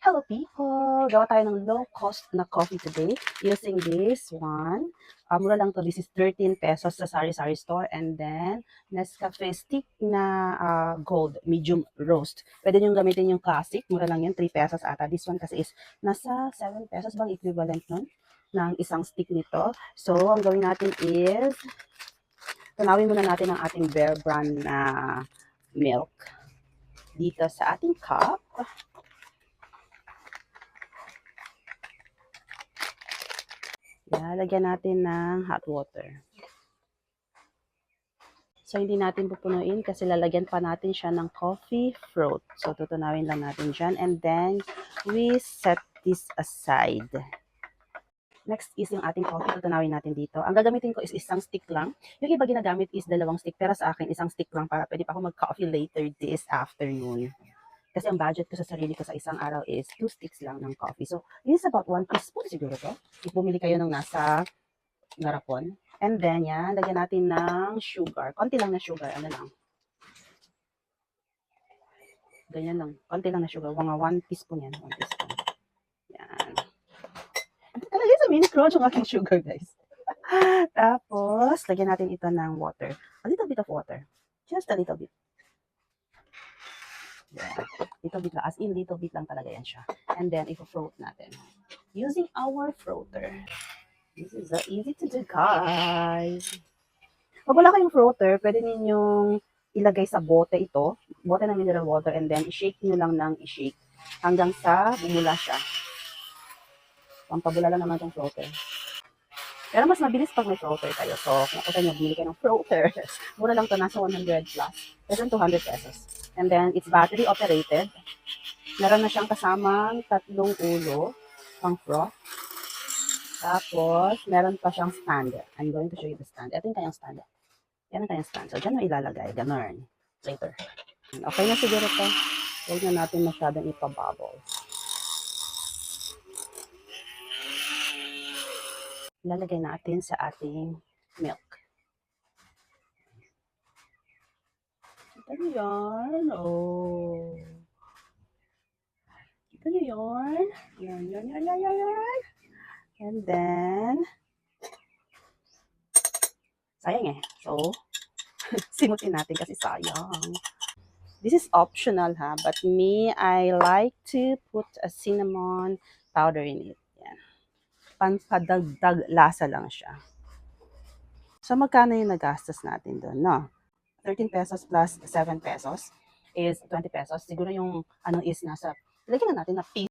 Hello people! Gawa tayo ng low cost na coffee today using this one. Mura lang to. This is 13 pesos sa sari-sari store. And then, Nescafe stick na gold, medium roast. Pwede nyo gamitin yung classic. Mura lang yun, 3 pesos ata. This one kasi is nasa 7 pesos bang equivalent nun ng isang stick nito. So, ang gawin natin is, tunawin muna natin ang ating Bear brand na milk dito sa ating cup. Lagyan natin ng hot water. So, hindi natin pupunuin kasi lalagyan pa natin siya ng coffee fruit. So, tutunawin lang natin dyan. And then, we set this aside. Next is yung ating coffee. Tutunawin natin dito. Ang gagamitin ko is isang stick lang. Yung iba ginagamit is 2 stick. Pero sa akin, isang stick lang para pwede pa ako mag-coffee later this afternoon. Kasi ang budget ko sa sarili ko sa isang araw is 2 sticks lang ng coffee. So, this is about 1 teaspoon siguro to. If bumili kayo ng nasa garapon. And then, yan, lagyan natin ng sugar. Konti lang na sugar. Ano lang. Ganyan lang. Konti lang na sugar. Mga 1 teaspoon yan. 1 teaspoon. Yan. Talaga sa mini crunch yung aking sugar, guys. Tapos, lagyan natin ito ng water. A little bit of water. Just a little bit. Yeah. Little bit lang. As in, little bit lang talaga yan siya. And then, i-float natin. Using our floater. This is so easy to do, guys. Pag wala kayong floater, pwede ninyong ilagay sa bote ito. Bote ng mineral water. And then, i-shake nyo lang ng i-shake. Hanggang sa bumula siya. Pampabula lang naman itong floater. Pero mas mabilis pag may floater kayo. So, kung ako nyo, bili kayo ng floater. Mura lang ito, nasa 100 plus. Less than 200 pesos. And then, it's battery operated. Meron na siyang kasamang 3 ulo pang froth. Tapos, meron pa siyang stand. I'm going to show you the stand. Ito yung kayang stand. Yan ang kayang stand. So, dyan mo ilalagay. Ganun. Later. Okay na siguro ito. Huwag na natin masyadong ipabubble. Ilalagay natin sa ating milk. Ito nyo yan. Oh. Ito nyo yan. Yan. And then, sayang eh. So, simutin natin kasi sayang. This is optional ha, but me, I like to put a cinnamon powder in it. Yan. Panpadagdag lasa lang siya. So, magkano yung nagastos natin doon, no? 13 pesos plus 7 pesos is 20 pesos. Siguro yung ano is nasa, lagyan na natin na